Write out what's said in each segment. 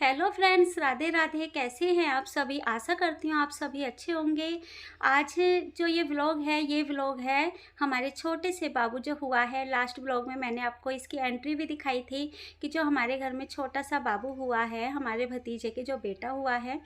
Hello friends, Radhe Radhe. कैसे हैं आप सभी? आशा करती हूँ आप सभी अच्छे होंगे। आज जो ये व्लॉग है हमारे छोटे से बाबू जो हुआ है। लास्ट व्लॉग में मैंने आपको इसकी एंट्री भी दिखाई थी कि जो हमारे घर में छोटा सा बाबू हुआ है, हमारे भतीजे के जो बेटा हुआ है,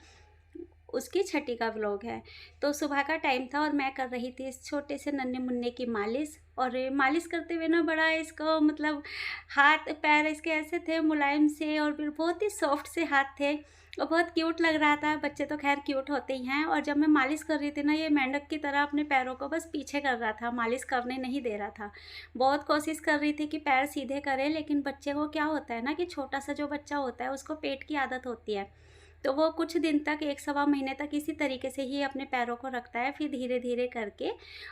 उसकी छठी का व्लॉग है। तो सुबह का टाइम था और मैं कर रही थी इस छोटे से नन्हे मुन्ने की मालिश। और मालिश करते हुए ना बड़ा इसको मतलब हाथ पैर इसके ऐसे थे मुलायम से, और फिर बहुत ही सॉफ्ट से हाथ थे और बहुत क्यूट लग रहा था। बच्चे तो खैर क्यूट होते ही हैं। और जब मैं मालिश कर रही थी ना, ये मेंढक की तरह अपने पैरों को बस पीछे कर रहा था, मालिश करने नहीं दे रहा था। बहुत कोशिश कर रही थी कि पैर सीधे करे, लेकिन बच्चे को क्या होता है ना कि छोटा सा जो बच्चा होता है उसको पेट की आदत होती है। तो वो कुछ दिन तक, 1 सवा महीने तक इसी तरीके से ही अपने पैरों को रखता है, फिर धीरे-धीरे करके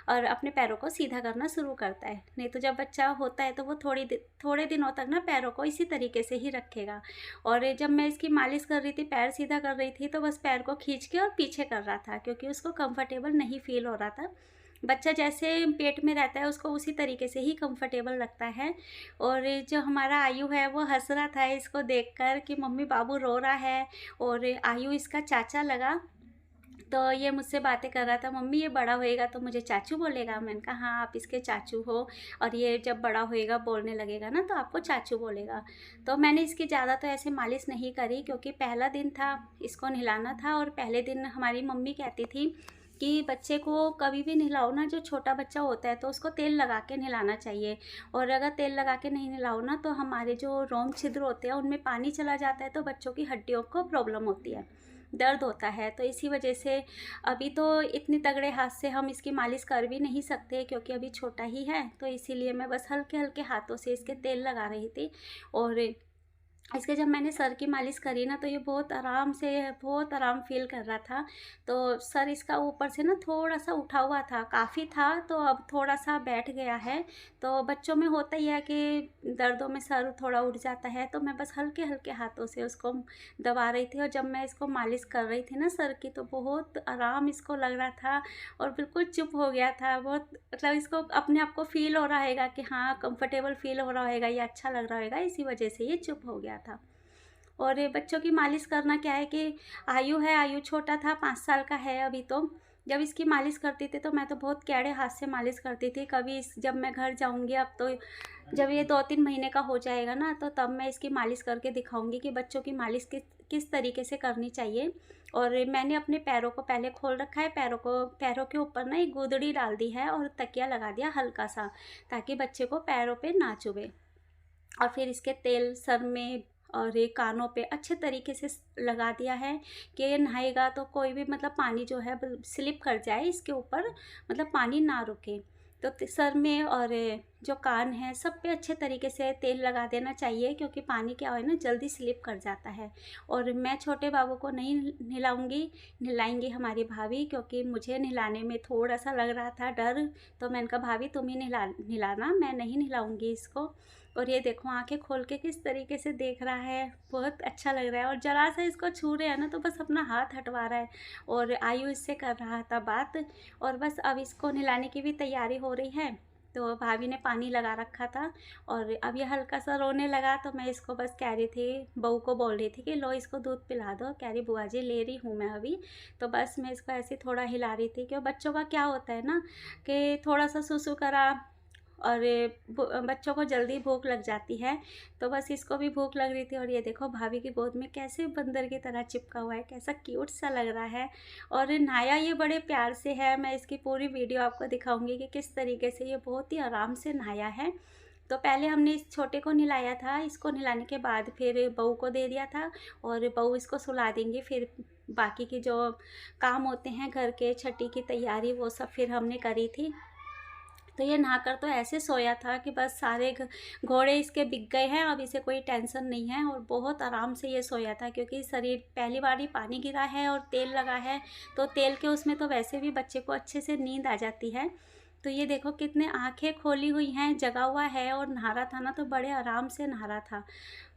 और अपने पैरों को सीधा करना शुरू करता है। नहीं तो जब बच्चा होता है तो वो थोड़े दिनों तक ना पैरों को इसी तरीके से ही रखेगा। और जब मैं इसकी मालिश कर रही थी, पैर सीधा कर रही थी, तो बस पैर को खींच के और पीछे कर रहा था, क्योंकि उसको कंफर्टेबल नहीं फ़ील हो रहा था। बच्चा जैसे पेट में रहता है उसको उसी तरीके से ही कंफर्टेबल लगता है। और जो हमारा आयु है वो हँस रहा था इसको देखकर कि मम्मी बाबू रो रहा है। और आयु इसका चाचा लगा, तो ये मुझसे बातें कर रहा था, मम्मी ये बड़ा होएगा तो मुझे चाचू बोलेगा। मैंने कहा हाँ, आप इसके चाचू हो, और ये जब बड़ा होएगा बोलने लगेगा ना तो आपको चाचू बोलेगा। तो मैंने इसकी ज़्यादा तो ऐसे मालिश नहीं करी, क्योंकि पहला दिन था, इसको नहलाना था। और पहले दिन हमारी मम्मी कहती थी कि बच्चे को कभी भी नहलाओ ना, जो छोटा बच्चा होता है तो उसको तेल लगा के नहलाना चाहिए। और अगर तेल लगा के नहीं नहलाओ ना तो हमारे जो रोम छिद्र होते हैं उनमें पानी चला जाता है, तो बच्चों की हड्डियों को प्रॉब्लम होती है, दर्द होता है। तो इसी वजह से अभी तो इतनी तगड़े हाथ से हम इसकी मालिश कर भी नहीं सकते, क्योंकि अभी छोटा ही है। तो इसीलिए मैं बस हल्के हल्के हाथों से इसके तेल लगा रही थी। और इसके जब मैंने सर की मालिश करी ना तो ये बहुत आराम फ़ील कर रहा था। तो सर इसका ऊपर से ना थोड़ा-सा उठा हुआ था, काफ़ी था, तो अब थोड़ा-सा बैठ गया है। तो बच्चों में होता ही है कि दर्दों में सर थोड़ा उठ जाता है, तो मैं बस हल्के-हल्के हाथों से उसको दबा रही थी। और जब मैं इसको मालिश कर रही थी ना सर की, तो बहुत आराम इसको लग रहा था और बिल्कुल चुप हो गया था। बहुत मतलब इसको अपने आप को फ़ील हो रहा होगा कि हाँ, कंफर्टेबल फ़ील हो रहा होगा, ये अच्छा लग रहा होगा, इसी वजह से ये चुप हो गया था। और ये बच्चों की मालिश करना क्या है कि आयु छोटा था, 5 साल का है अभी तो। जब इसकी मालिश करती थी तो मैं तो बहुत कैड़े हाथ से मालिश करती थी। कभी जब मैं घर जाऊँगी अब तो, जब ये 2-3 महीने का हो जाएगा ना, तो तब मैं इसकी मालिश करके दिखाऊँगी कि बच्चों की मालिश किस तरीके से करनी चाहिए। और मैंने अपने पैरों को पहले खोल रखा है, पैरों के ऊपर ना एक गोदड़ी डाल दी है और तकिया लगा दिया हल्का-सा, ताकि बच्चे को पैरों पे ना चुभे। और फिर इसके तेल सर में और ये कानों पे अच्छे तरीके से लगा दिया है कि ये नहाएगा तो कोई भी मतलब पानी जो है स्लिप कर जाए इसके ऊपर, मतलब पानी ना रुके। तो सर में और जो कान है सब पे अच्छे तरीके से तेल लगा देना चाहिए, क्योंकि पानी क्या है ना जल्दी स्लिप कर जाता है। और मैं छोटे बाबू को नहीं नहलाऊँगी, नहलाएंगी हमारी भाभी, क्योंकि मुझे नहलाने में थोड़ा सा लग रहा था डर। तो मैंने कहा भाभी तुम ही नहलाना, मैं नहीं नहलाऊँगी इसको। और ये देखो आंखें खोल के किस तरीके से देख रहा है, बहुत अच्छा लग रहा है। और जरा सा इसको छू रहे हैं ना तो बस अपना हाथ हटवा रहा है। और आयु इससे कर रहा था बात। और बस अब इसको नहलाने की भी तैयारी हो रही है। तो भाभी ने पानी लगा रखा था और अब ये हल्का सा रोने लगा, तो मैं इसको बस कह रही थी, बहू को बोल रही थी कि लो इसको दूध पिला दो। कह रही बुआ जी ले रही हूँ मैं अभी। तो बस मैं इसको ऐसे थोड़ा हिला रही थी, क्योंकि बच्चों का क्या होता है ना कि थोड़ा सा सुसु करा और बच्चों को जल्दी भूख लग जाती है। तो बस इसको भी भूख लग रही थी। और ये देखो भाभी की गोद में कैसे बंदर की तरह चिपका हुआ है, कैसा क्यूट सा लग रहा है। और नहाया ये बड़े प्यार से है। मैं इसकी पूरी वीडियो आपको दिखाऊंगी कि किस तरीके से ये बहुत ही आराम से नहाया है। तो पहले हमने इस छोटे को नहलाया था, इसको नहलाने के बाद फिर बहू को दे दिया था। और बहू इसको सुला देंगी, फिर बाकी के जो काम होते हैं घर के, छठी की तैयारी, वो सब फिर हमने करी थी। तो ये नहाकर तो ऐसे सोया था कि बस सारे घोड़े इसके बिक गए हैं, अब इसे कोई टेंशन नहीं है। और बहुत आराम से ये सोया था, क्योंकि शरीर पहली बार ही पानी गिरा है और तेल लगा है, तो तेल के उसमें तो वैसे भी बच्चे को अच्छे से नींद आ जाती है। तो ये देखो कितने आंखें खोली हुई हैं, जगा हुआ है। और नहा रहा था ना तो बड़े आराम से नहा रहा था।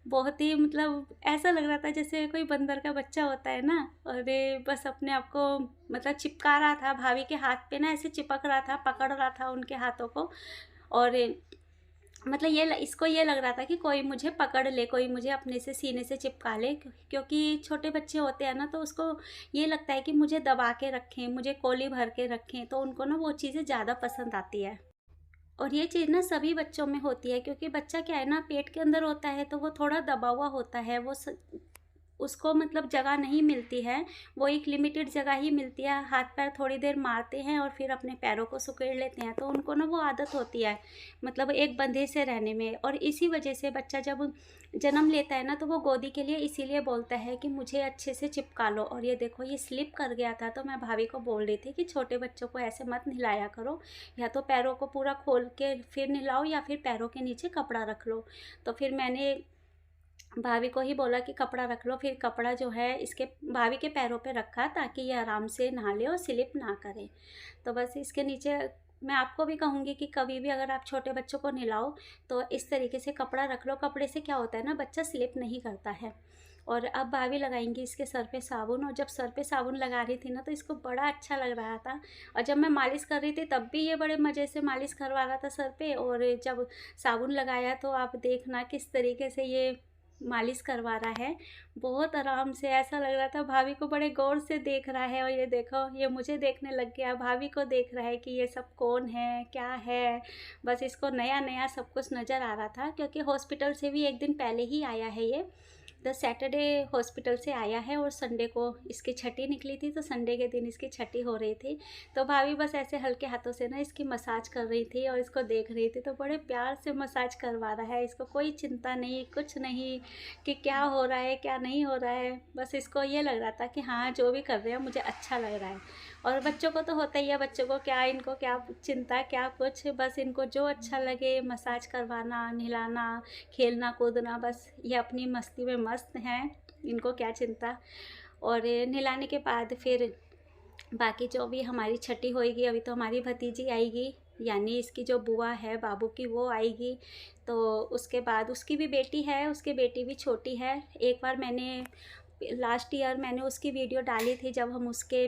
बहुत ही मतलब ऐसा लग रहा था जैसे कोई बंदर का बच्चा होता है ना। और ये बस अपने आप को मतलब चिपका रहा था भाभी के हाथ पे ना, ऐसे चिपक रहा था, पकड़ रहा था उनके हाथों को। और मतलब इसको ये लग रहा था कि कोई मुझे पकड़ ले, कोई मुझे अपने से सीने से चिपका ले, क्योंकि छोटे बच्चे होते हैं ना, तो उसको ये लगता है कि मुझे दबा के रखें, मुझे कोली भर के रखें, तो उनको ना वो चीज़ें ज़्यादा पसंद आती है। और ये चीज़ ना सभी बच्चों में होती है, क्योंकि बच्चा क्या है ना, पेट के अंदर होता है तो वो थोड़ा दबा हुआ होता है, उसको मतलब जगह नहीं मिलती है, वो एक लिमिटेड जगह ही मिलती है। हाथ पैर थोड़ी देर मारते हैं और फिर अपने पैरों को सुकेड़ लेते हैं, तो उनको ना वो आदत होती है मतलब एक बंधे से रहने में। और इसी वजह से बच्चा जब जन्म लेता है ना, तो वो गोदी के लिए इसीलिए बोलता है कि मुझे अच्छे से चिपका लो। और ये देखो, ये स्लिप कर गया था, तो मैं भाभी को बोल रही थी कि छोटे बच्चों को ऐसे मत नहलाया करो, या तो पैरों को पूरा खोल के फिर नहलाओ, या फिर पैरों के नीचे कपड़ा रख लो। तो फिर मैंने भाभी को ही बोला कि कपड़ा रख लो, फिर कपड़ा जो है इसके भाभी के पैरों पे रखा, ताकि ये आराम से नहा ले और स्लिप ना करे। तो बस इसके नीचे मैं आपको भी कहूँगी कि कभी भी अगर आप छोटे बच्चों को नहलाओ, तो इस तरीके से कपड़ा रख लो। कपड़े से क्या होता है ना, बच्चा स्लिप नहीं करता है। और अब भाभी लगाएंगी इसके सर पे साबुन, और जब सर पे साबुन लगा रही थी ना, तो इसको बड़ा अच्छा लग रहा था। और जब मैं मालिश कर रही थी तब भी ये बड़े मज़े से मालिश करवा रहा था सर पे, और जब साबुन लगाया तो आप देखना किस तरीके से ये मालिश करवा रहा है, बहुत आराम से। ऐसा लग रहा था भाभी को बड़े गौर से देख रहा है। और ये देखो, ये मुझे देखने लग गया, भाभी को देख रहा है कि ये सब कौन है, क्या है। बस इसको नया नया सब कुछ नज़र आ रहा था, क्योंकि हॉस्पिटल से भी एक दिन पहले ही आया है ये। सैटरडे हॉस्पिटल से आया है, और संडे को इसकी छठी निकली थी, तो संडे के दिन इसकी छठी हो रही थी। तो भाभी बस ऐसे हल्के हाथों से ना इसकी मसाज कर रही थी और इसको देख रही थी, तो बड़े प्यार से मसाज करवा रहा है। इसको कोई चिंता नहीं, कुछ नहीं कि क्या हो रहा है क्या नहीं हो रहा है। बस इसको ये लग रहा था कि हाँ, जो भी कर रहे हैं मुझे अच्छा लग रहा है। और बच्चों को तो होता ही है, बच्चों को क्या, इनको क्या चिंता क्या कुछ, बस इनको जो अच्छा लगे मसाज करवाना, नहलाना, खेलना कूदना, बस ये अपनी मस्ती में मस्त हैं, इनको क्या चिंता। और नहलाने के बाद फिर बाकी जो भी हमारी छठी होएगी, अभी तो हमारी भतीजी आएगी, यानी इसकी जो बुआ है बाबू की, वो आएगी। तो उसके बाद उसकी भी बेटी है, उसकी बेटी भी छोटी है। एक बार मैंने लास्ट ईयर मैंने उसकी वीडियो डाली थी, जब हम उसके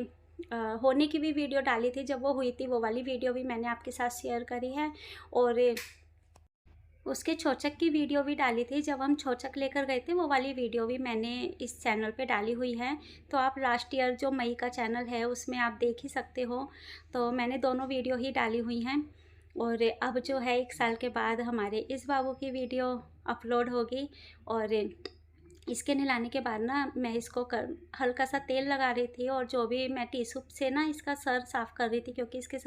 होने की भी वीडियो डाली थी, जब वो हुई थी वो वाली वीडियो भी मैंने आपके साथ शेयर करी है। और उसके छौचक की वीडियो भी डाली थी, जब हम छौचक लेकर गए थे, वो वाली वीडियो भी मैंने इस चैनल पे डाली हुई है। तो आप लास्ट ईयर जो मई का चैनल है उसमें आप देख ही सकते हो। तो मैंने दोनों वीडियो ही डाली हुई हैं। और अब जो है 1 साल के बाद हमारे इस बाबू की वीडियो अपलोड होगी। और इसके नहलाने के बाद ना मैं इसको हल्का सा तेल लगा रही थी, और जो भी मैं टिश्यू से ना इसका सर साफ़ कर रही थी, क्योंकि इसके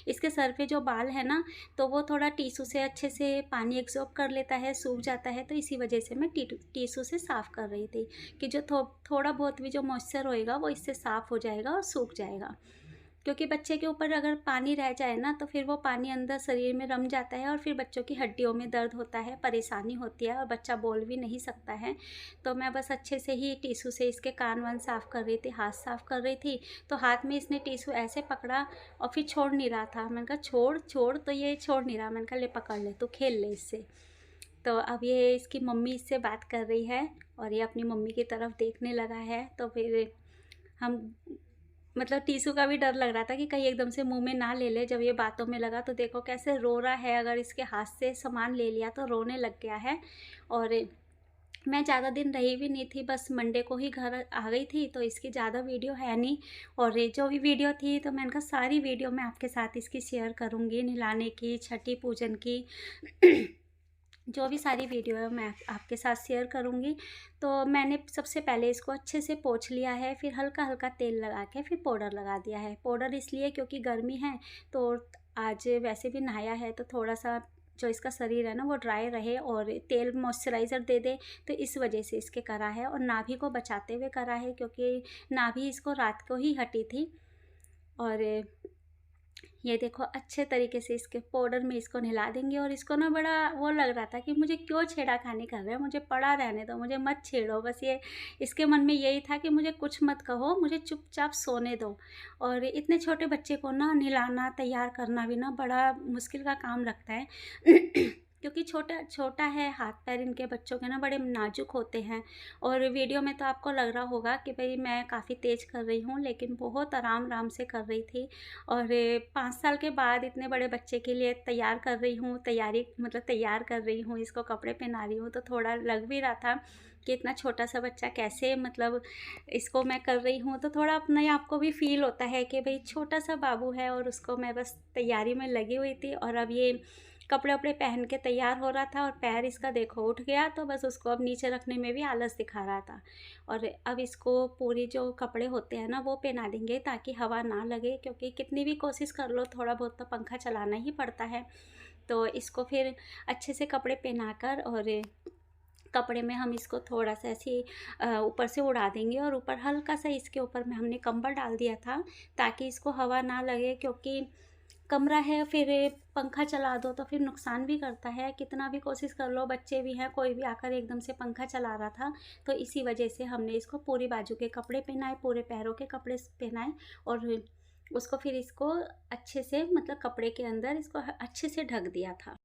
इसके सर पे जो बाल है ना, तो वो थोड़ा टिश्यू से अच्छे से पानी एब्जॉर्ब कर लेता है, सूख जाता है। तो इसी वजह से मैं टिश्यू से साफ़ कर रही थी कि जो थोड़ा बहुत भी जो मॉइस्चर होएगा वो इससे साफ़ हो जाएगा और सूख जाएगा। क्योंकि बच्चे के ऊपर अगर पानी रह जाए ना, तो फिर वो पानी अंदर शरीर में रम जाता है, और फिर बच्चों की हड्डियों में दर्द होता है, परेशानी होती है, और बच्चा बोल भी नहीं सकता है। तो मैं बस अच्छे से ही टिश्यू से इसके कान वान साफ़ कर रही थी, हाथ साफ़ कर रही थी। तो हाथ में इसने टिश्यू ऐसे पकड़ा और फिर छोड़ नहीं रहा था। मैंने कहा छोड़ छोड़, तो ये छोड़ नहीं रहा। मैंने कहा ले पकड़ ले, तू खेल ले इससे। तो अब ये इसकी मम्मी इससे बात कर रही है, और ये अपनी मम्मी की तरफ देखने लगा है। तो फिर हम मतलब टीसू का भी डर लग रहा था कि कहीं एकदम से मुंह में ना ले ले। जब ये बातों में लगा तो देखो कैसे रो रहा है, अगर इसके हाथ से सामान ले लिया तो रोने लग गया है। और मैं ज़्यादा दिन रही भी नहीं थी, बस मंडे को ही घर आ गई थी, तो इसकी ज़्यादा वीडियो है नहीं। और ये जो भी वीडियो थी, तो मैंने कहा सारी वीडियो मैं आपके साथ इसकी शेयर करूँगी, नहलाने की, छठी पूजन की जो भी सारी वीडियो है मैं आपके साथ शेयर करूँगी। तो मैंने सबसे पहले इसको अच्छे से पोंछ लिया है, फिर हल्का हल्का तेल लगा के फिर पाउडर लगा दिया है। पाउडर इसलिए क्योंकि गर्मी है, तो आज वैसे भी नहाया है, तो थोड़ा सा जो इसका शरीर है ना वो ड्राई रहे और तेल मॉइस्चराइज़र दे दे, तो इस वजह से इसके करा है। और नाभि को बचाते हुए करा है, क्योंकि नाभि इसको रात को ही हटी थी। और ये देखो अच्छे तरीके से इसके पाउडर में इसको नहला देंगे। और इसको ना बड़ा वो लग रहा था कि मुझे क्यों छेड़ाखानी कर रहे हो, मुझे पड़ा रहने दो, मुझे मत छेड़ो। बस ये इसके मन में यही था कि मुझे कुछ मत कहो, मुझे चुपचाप सोने दो। और इतने छोटे बच्चे को ना नहलाना तैयार करना भी ना बड़ा मुश्किल का काम लगता है। क्योंकि छोटा छोटा है, हाथ पैर इनके बच्चों के ना बड़े नाजुक होते हैं। और वीडियो में तो आपको लग रहा होगा कि भई मैं काफ़ी तेज़ कर रही हूँ, लेकिन बहुत आराम-आराम से कर रही थी। और 5 साल के बाद इतने बड़े बच्चे के लिए तैयार कर रही हूँ, तैयारी मतलब तैयार कर रही हूँ, इसको कपड़े पहना रही हूँ, तो थोड़ा लग भी रहा था कि इतना छोटा-सा बच्चा कैसे, मतलब इसको मैं कर रही हूँ, तो थोड़ा अपने आप को भी फ़ील होता है कि भई छोटा-सा बाबू है और उसको मैं बस तैयारी में लगी हुई थी। और अब ये कपड़े-वपड़े पहन के तैयार हो रहा था और पैर इसका देखो उठ गया, तो बस उसको अब नीचे रखने में भी आलस दिखा रहा था। और अब इसको पूरी जो कपड़े होते हैं ना वो पहना देंगे ताकि हवा ना लगे, क्योंकि कितनी भी कोशिश कर लो थोड़ा बहुत तो पंखा चलाना ही पड़ता है। तो इसको फिर अच्छे से कपड़े पहनाकर और कपड़े में हम इसको थोड़ा-सा ऐसे ऊपर से उड़ा देंगे और ऊपर हल्का-सा इसके ऊपर में हमने कंबल डाल दिया था ताकि इसको हवा ना लगे, क्योंकि कमरा है, फिर पंखा चला दो तो फिर नुकसान भी करता है। कितना भी कोशिश कर लो, बच्चे भी हैं, कोई भी आकर एकदम से पंखा चला रहा था, तो इसी वजह से हमने इसको पूरी बाजू के कपड़े पहनाए, पूरे पैरों के कपड़े पहनाए और उसको फिर इसको अच्छे से, मतलब कपड़े के अंदर इसको अच्छे से ढक दिया था।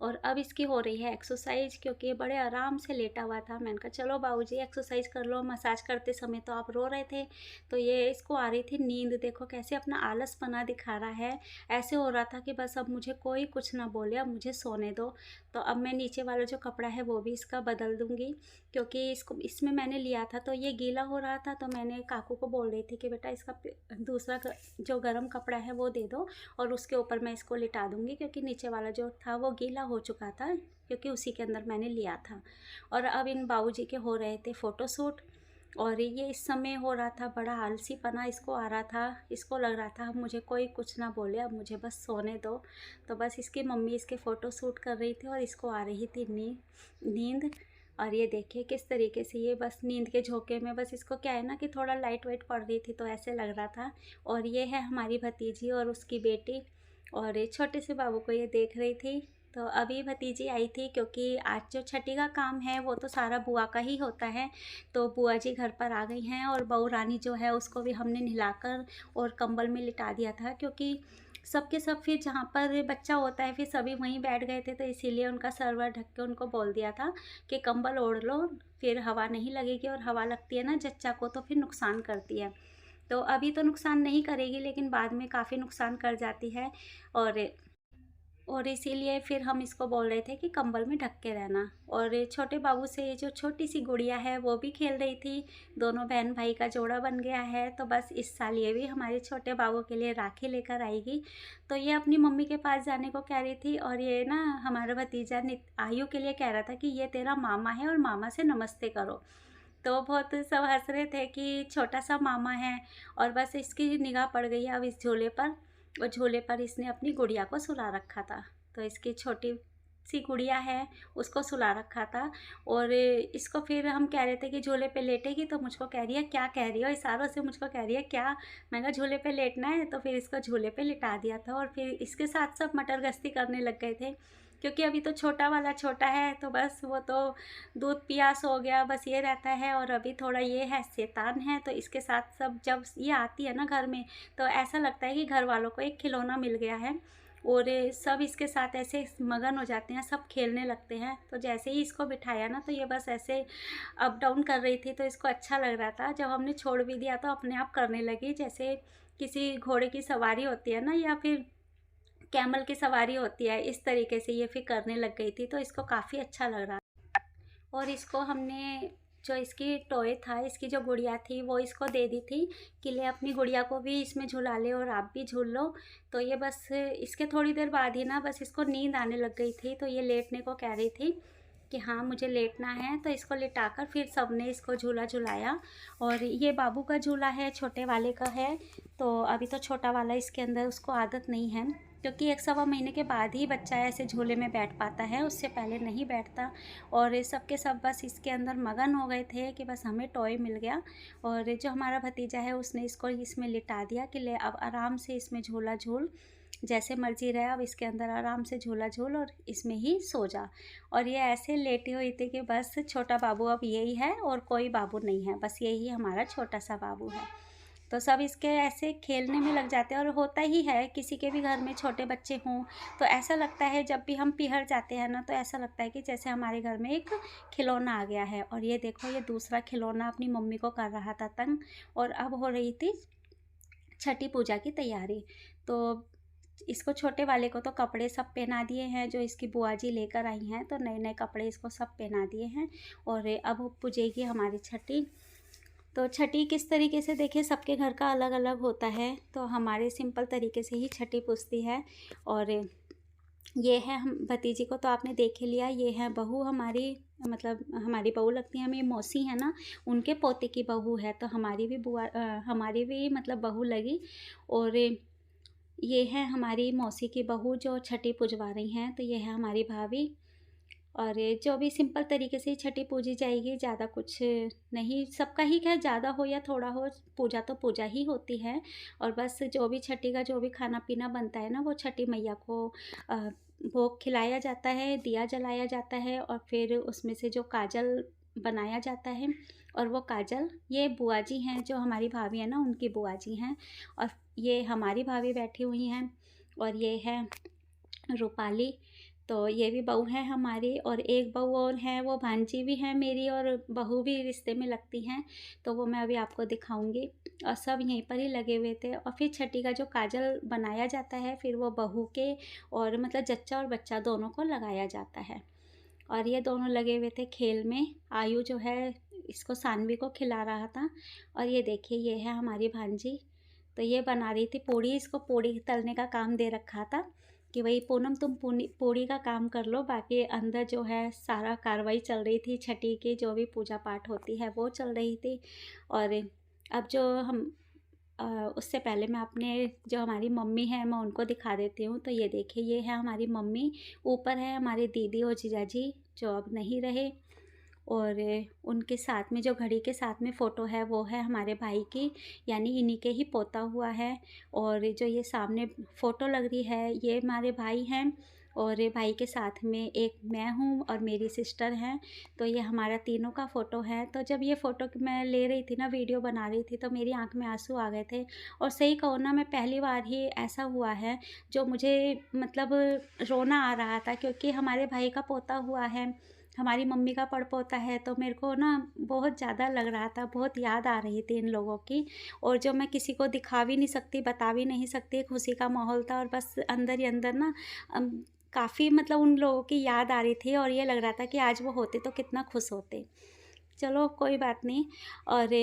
और अब इसकी हो रही है एक्सरसाइज, क्योंकि बड़े आराम से लेटा हुआ था। मैंने कहा चलो बाबूजी एक्सरसाइज कर लो, मसाज करते समय तो आप रो रहे थे। तो ये इसको आ रही थी नींद, देखो कैसे अपना आलसपना दिखा रहा है। ऐसे हो रहा था कि बस अब मुझे कोई कुछ ना बोले, अब मुझे सोने दो। तो अब मैं नीचे वाला जो कपड़ा है वो भी इसका बदल दूंगी, क्योंकि इसको इसमें मैंने लिया था तो ये गीला हो रहा था। तो मैंने काकू को बोल रही थी कि बेटा इसका दूसरा जो गर्म कपड़ा है वो दे दो और उसके ऊपर मैं इसको लिटा दूंगी, क्योंकि नीचे वाला जो था वो गीला हो चुका था, क्योंकि उसी के अंदर मैंने लिया था। और अब इन बाबूजी के हो रहे थे फ़ोटोशूट और ये इस समय हो रहा था, बड़ा आलसीपना इसको आ रहा था। इसको लग रहा था अब मुझे कोई कुछ ना बोले, अब मुझे बस सोने दो। तो बस इसकी मम्मी इसके फ़ोटोशूट कर रही थी और इसको आ रही थी नींद। और ये देखिए किस तरीके से ये बस नींद के झोंके में, बस इसको क्या है ना कि थोड़ा लाइट वाइट पड़ रही थी तो ऐसे लग रहा था। और ये है हमारी भतीजी और उसकी बेटी, और छोटे से बाबू को ये देख रही थी। तो अभी भतीजी आई थी, क्योंकि आज जो छठी का काम है वो तो सारा बुआ का ही होता है। तो बुआ जी घर पर आ गई हैं और बहू रानी जो है उसको भी हमने नहलाकर और कंबल में लिटा दिया था, क्योंकि सबके सब फिर जहाँ पर बच्चा होता है फिर सभी वहीं बैठ गए थे, तो इसीलिए उनका सरवर ढक के उनको बोल दिया था कि कंबल ओढ़ लो, फिर हवा नहीं लगेगी। और हवा लगती है ना जच्चा को तो फिर नुकसान करती है। तो अभी तो नुकसान नहीं करेगी, लेकिन बाद में काफ़ी नुकसान कर जाती है। और इसीलिए फिर हम इसको बोल रहे थे कि कंबल में ढक के रहना। और छोटे बाबू से ये जो छोटी सी गुड़िया है वो भी खेल रही थी। दोनों बहन भाई का जोड़ा बन गया है। तो बस इस साल ये भी हमारे छोटे बाबू के लिए राखी लेकर आएगी। तो ये अपनी मम्मी के पास जाने को कह रही थी, और ये ना हमारा भतीजा आयु के लिए कह रहा था कि ये तेरा मामा है और मामा से नमस्ते करो। तो बहुत सब हंस रहे थे कि छोटा सा मामा है। और बस इसकी निगाह पड़ गई है अब इस झूले पर, और झूले पर इसने अपनी गुड़िया को सुला रखा था। तो इसकी छोटी सी गुड़िया है, उसको सुला रखा था। और इसको फिर हम कह रहे थे कि झूले पे लेटेगी, तो मुझको कह रही है क्या कह रही हो, इशारों से मुझको कह रही है क्या। मैं कहा झूले पे लेटना है, तो फिर इसको झूले पे लिटा दिया था। और फिर इसके साथ सब मटर गश्ती करने लग गए थे, क्योंकि अभी तो छोटा वाला छोटा है, तो बस वो तो दूध पिया सो गया, बस ये रहता है। और अभी थोड़ा ये है शैतान है, तो इसके साथ सब जब ये आती है ना घर में, तो ऐसा लगता है कि घर वालों को एक खिलौना मिल गया है। और सब इसके साथ ऐसे मगन हो जाते हैं, सब खेलने लगते हैं। तो जैसे ही इसको बिठाया ना, तो ये बस ऐसे अप डाउन कर रही थी, तो इसको अच्छा लग रहा था। जब हमने छोड़ भी दिया तो अपने आप करने लगी, जैसे किसी घोड़े की सवारी होती है ना, या फिर कैमल की सवारी होती है, इस तरीके से ये फिर करने लग गई थी। तो इसको काफ़ी अच्छा लग रहा। और इसको हमने जो इसकी टॉय था, इसकी जो गुड़िया थी, वो इसको दे दी थी कि ले अपनी गुड़िया को भी इसमें झुला ले और आप भी झूल लो। तो ये बस इसके थोड़ी देर बाद ही ना बस इसको नींद आने लग गई थी, तो ये लेटने को कह रही थी कि हाँ मुझे लेटना है। तो इसको लिटाकर फिर सबने इसको झूला झुलाया। और ये बाबू का झूला है, छोटे वाले का है। तो अभी तो छोटा वाला इसके अंदर उसको आदत नहीं है, क्योंकि 1 सवा महीने के बाद ही बच्चा ऐसे झूले में बैठ पाता है, उससे पहले नहीं बैठता। और सबके सब बस इसके अंदर मगन हो गए थे कि बस हमें टॉय मिल गया। और जो हमारा भतीजा है उसने इसको इसमें लिटा दिया कि ले अब आराम से इसमें झूला झूल, जैसे मर्जी रहे, अब इसके अंदर आराम से झूला झूल और इसमें ही सो जा। और ये ऐसे लेटी हुई थी कि बस छोटा बाबू अब यही है और कोई बाबू नहीं है, बस यही हमारा छोटा सा बाबू है। तो सब इसके ऐसे खेलने में लग जाते हैं। और होता ही है, किसी के भी घर में छोटे बच्चे हों तो ऐसा लगता है, जब भी हम पिहर जाते हैं ना तो ऐसा लगता है कि जैसे हमारे घर में एक खिलौना आ गया है। और ये देखो, ये दूसरा खिलौना अपनी मम्मी को कर रहा था तंग। और अब हो रही थी छठी पूजा की तैयारी। तो इसको छोटे वाले को तो कपड़े सब पहना दिए हैं, जो इसकी बुआ जी लेकर आई हैं, तो नए नए कपड़े इसको सब पहना दिए हैं। और अब पूजेगी हमारी छठी। तो छठी किस तरीके से, देखिए सबके घर का अलग अलग होता है, तो हमारे सिंपल तरीके से ही छठी पूजती है। और ये है हम भतीजी को तो आपने देख ही लिया, ये है बहू हमारी, मतलब हमारी बहू लगती है हमें, मौसी है ना, उनके पोते की बहू है, तो हमारी भी बुआ हमारी भी मतलब बहू लगी। और ये है हमारी मौसी की बहू जो छठी पूजवा रही हैं, तो ये है हमारी भाभी। और ये जो भी सिंपल तरीके से ही छठी पूजी जाएगी, ज़्यादा कुछ नहीं, सबका ही क्या, ज़्यादा हो या थोड़ा हो, पूजा तो पूजा ही होती है। और बस जो भी छठी का जो भी खाना पीना बनता है ना, वो छठी मैया को भोग खिलाया जाता है, दिया जलाया जाता है, और फिर उसमें से जो काजल बनाया जाता है, और वो काजल ये बुआ जी हैं, जो हमारी भाभी है ना उनकी बुआ जी हैं। और ये हमारी भाभी बैठी हुई हैं, और ये है रूपाली, तो ये भी बहू है हमारी। और एक बहू और है, वो भांजी भी है मेरी, और बहू भी रिश्ते में लगती हैं, तो वो मैं अभी आपको दिखाऊंगी। और सब यहीं पर ही लगे हुए थे। और फिर छठी का जो काजल बनाया जाता है, फिर वो बहू के और मतलब जच्चा और बच्चा दोनों को लगाया जाता है। और ये दोनों लगे हुए थे खेल में। आयु जो है इसको सानवी को खिला रहा था। और ये देखिए, ये है हमारी भांजी, तो ये बना रही थी पूड़ी, इसको पूड़ी तलने का काम दे रखा था कि भाई पूनम तुम पूड़ी का काम कर लो, बाकी अंदर जो है सारा कार्रवाई चल रही थी, छठी की जो भी पूजा पाठ होती है वो चल रही थी। और अब जो हम उससे पहले मैं अपने जो हमारी मम्मी है मैं उनको दिखा देती हूँ। तो ये देखिए, ये है हमारी मम्मी, ऊपर है हमारे दीदी और जीजाजी जो अब नहीं रहे। और उनके साथ में जो घड़ी के साथ में फ़ोटो है वो है हमारे भाई की, यानी इन्हीं के ही पोता हुआ है। और जो ये सामने फ़ोटो लग रही है ये हमारे भाई हैं, और भाई के साथ में एक मैं हूँ और मेरी सिस्टर हैं। तो ये हमारा तीनों का फ़ोटो है। तो जब ये फ़ोटो मैं ले रही थी ना, वीडियो बना रही थी, तो मेरी आँख में आंसू आ गए थे। और सही कहो ना, मैं पहली बार ही ऐसा हुआ है जो मुझे मतलब रोना आ रहा था, क्योंकि हमारे भाई का पोता हुआ है, हमारी मम्मी का पड़पोता है, तो मेरे को ना बहुत ज़्यादा लग रहा था, बहुत याद आ रही थी इन लोगों की। और जो मैं किसी को दिखा भी नहीं सकती, बता भी नहीं सकती, खुशी का माहौल था, और बस अंदर ही अंदर ना काफ़ी मतलब उन लोगों की याद आ रही थी। और ये लग रहा था कि आज वो होते तो कितना खुश होते। चलो कोई बात नहीं। और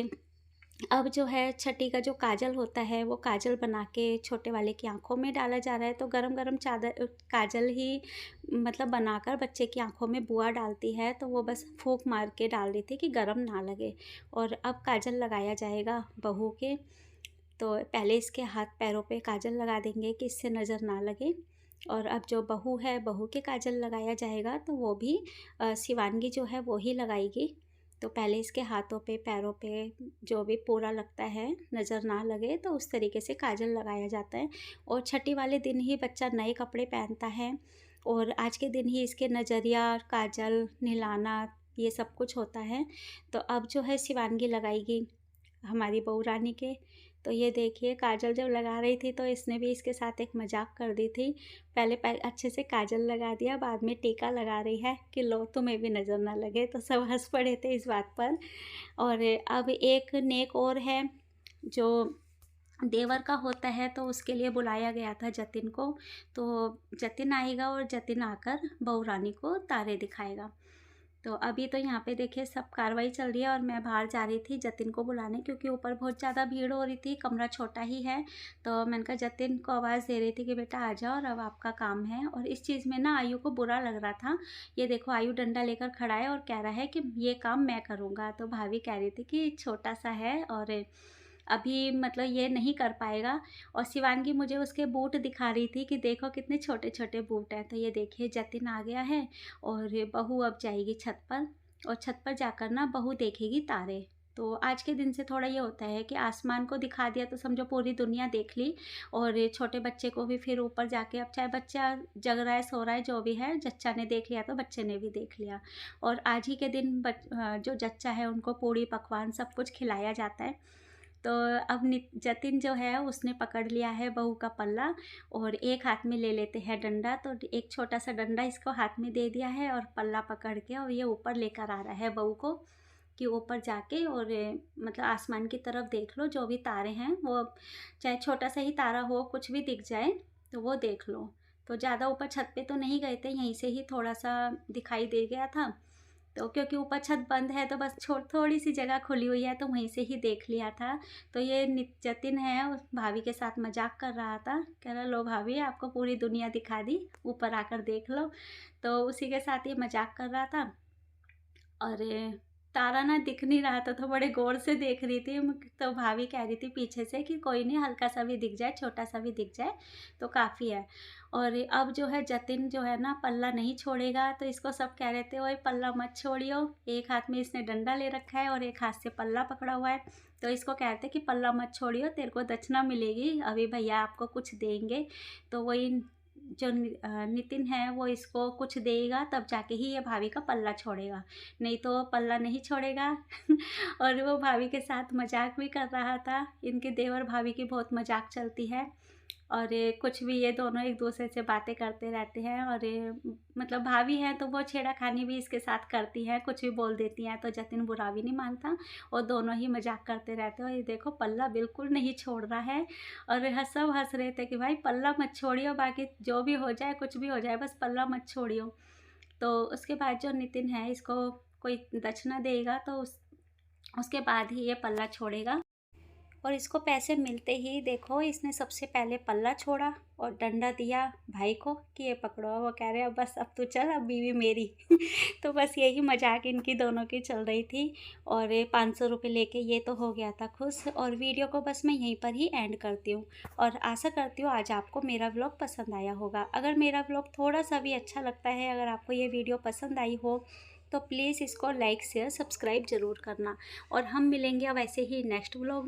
अब जो है छठी का जो काजल होता है, वो काजल बना के छोटे वाले की आँखों में डाला जा रहा है। तो गरम गरम चादर काजल ही मतलब बनाकर बच्चे की आँखों में बुआ डालती है, तो वो बस फूंक मार के डाल रही थी कि गरम ना लगे। और अब काजल लगाया जाएगा बहू के। तो पहले इसके हाथ पैरों पे काजल लगा देंगे कि इससे नज़र ना लगे। और अब जो बहू है, बहू के काजल लगाया जाएगा, तो वो भी शिवानगी जो है वो ही लगाएगी। तो पहले इसके हाथों पे पैरों पे जो भी पूरा लगता है नज़र ना लगे, तो उस तरीके से काजल लगाया जाता है। और छठी वाले दिन ही बच्चा नए कपड़े पहनता है, और आज के दिन ही इसके नज़रिया, काजल, नीलाना, ये सब कुछ होता है। तो अब जो है शिवानगी लगाएगी हमारी बहू रानी के। तो ये देखिए, काजल जब लगा रही थी तो इसने भी इसके साथ एक मजाक कर दी थी। पहले अच्छे से काजल लगा दिया, बाद में टीका लगा रही है कि लो तुम्हें भी नज़र ना लगे। तो सब हंस पड़े थे इस बात पर। और अब एक नेक और है जो देवर का होता है, तो उसके लिए बुलाया गया था जतिन को। तो जतिन आएगा और जतिन आकर बहू रानी को तारे दिखाएगा। तो अभी तो यहाँ पे देखिए सब कार्रवाई चल रही है, और मैं बाहर जा रही थी जतिन को बुलाने, क्योंकि ऊपर बहुत ज़्यादा भीड़ हो रही थी, कमरा छोटा ही है। तो मैंने कहा, जतिन को आवाज़ दे रही थी कि बेटा आ जाओ और अब आपका काम है। और इस चीज़ में ना आयु को बुरा लग रहा था। ये देखो, आयु डंडा लेकर खड़ा है और कह रहा है कि ये काम मैं करूँगा। तो भाभी कह रही थी कि छोटा सा है और अभी मतलब ये नहीं कर पाएगा। और शिवानगी मुझे उसके बूट दिखा रही थी कि देखो कितने छोटे छोटे बूट हैं। तो ये देखिए, जतिन आ गया है, और बहू अब जाएगी छत पर, और छत पर जाकर ना बहू देखेगी तारे। तो आज के दिन से थोड़ा ये होता है कि आसमान को दिखा दिया तो समझो पूरी दुनिया देख ली। और छोटे बच्चे को भी फिर ऊपर जाके, अब चाहे बच्चा जग रहा है, सो रहा है, जो भी है, जच्चा ने देख लिया तो बच्चे ने भी देख लिया। और आज ही के दिन जो जच्चा है उनको पूड़ी पकवान सब कुछ खिलाया जाता है। तो अब जतिन जो है उसने पकड़ लिया है बहू का पल्ला और एक हाथ में ले लेते हैं डंडा। तो एक छोटा सा डंडा इसको हाथ में दे दिया है और पल्ला पकड़ के और ये ऊपर लेकर आ रहा है बहू को कि ऊपर जाके और मतलब आसमान की तरफ देख लो, जो भी तारे हैं वो चाहे छोटा सा ही तारा हो कुछ भी दिख जाए तो वो देख लो। तो ज़्यादा ऊपर छत पे तो नहीं गए थे, यहीं से ही थोड़ा सा दिखाई दे गया था। तो क्योंकि ऊपर छत बंद है तो बस थोड़ी सी जगह खुली हुई है तो वहीं से ही देख लिया था। तो ये जतिन है उस भाभी के साथ मजाक कर रहा था, कह रहा लो भाभी आपको पूरी दुनिया दिखा दी, ऊपर आकर देख लो। तो उसी के साथ ये मजाक कर रहा था। और तारा ना दिख नहीं रहा था तो बड़े गौर से देख रही थी। तो भाभी कह रही थी पीछे से कि कोई नहीं, हल्का सा भी दिख जाए, छोटा सा भी दिख जाए तो काफ़ी है। और अब जो है जतिन जो है ना पल्ला नहीं छोड़ेगा, तो इसको सब कह रहे थे ओए पल्ला मत छोड़ियो। एक हाथ में इसने डंडा ले रखा है और एक हाथ से पल्ला पकड़ा हुआ है। तो इसको कहते कि पल्ला मत छोड़ियो, तेरे को दक्षिणा मिलेगी, अभी भैया आपको कुछ देंगे। तो वही जो नितिन है वो इसको कुछ देगा तब जाके ही ये भाभी का पल्ला छोड़ेगा, नहीं तो पल्ला नहीं छोड़ेगा। और वो भाभी के साथ मजाक भी कर रहा था। इनके देवर भाभी की बहुत मजाक चलती है और कुछ भी ये दोनों एक दूसरे से बातें करते रहते हैं। और मतलब भाभी हैं तो वो छेड़ाखानी भी इसके साथ करती हैं, कुछ भी बोल देती हैं। तो जतिन बुरा भी नहीं मानता और दोनों ही मजाक करते रहते हैं। और ये देखो पल्ला बिल्कुल नहीं छोड़ रहा है और सब हंस रहे थे कि भाई पल्ला मत छोड़ियो, बाकी जो भी हो जाए कुछ भी हो जाए बस पल्ला मत छोड़ियो। तो उसके बाद जो नितिन है इसको कोई दक्षिणा देगा तो उसके बाद ही ये पल्ला छोड़ेगा। और इसको पैसे मिलते ही देखो इसने सबसे पहले पल्ला छोड़ा और डंडा दिया भाई को कि ये पकड़ो। वो कह रहे अब बस अब तू चल, अब बीवी मेरी। तो बस यही मजाक इनकी दोनों की चल रही थी। और 500 रुपये लेके ये तो हो गया था खुश। और वीडियो को बस मैं यहीं पर ही एंड करती हूँ और आशा करती हूँ आज आपको मेरा व्लॉग पसंद आया होगा। अगर मेरा व्लॉग थोड़ा सा भी अच्छा लगता है, अगर आपको ये वीडियो पसंद आई हो तो प्लीज़ इसको लाइक शेयर सब्सक्राइब ज़रूर करना। और हम मिलेंगे अब ऐसे ही नेक्स्ट व्लॉग।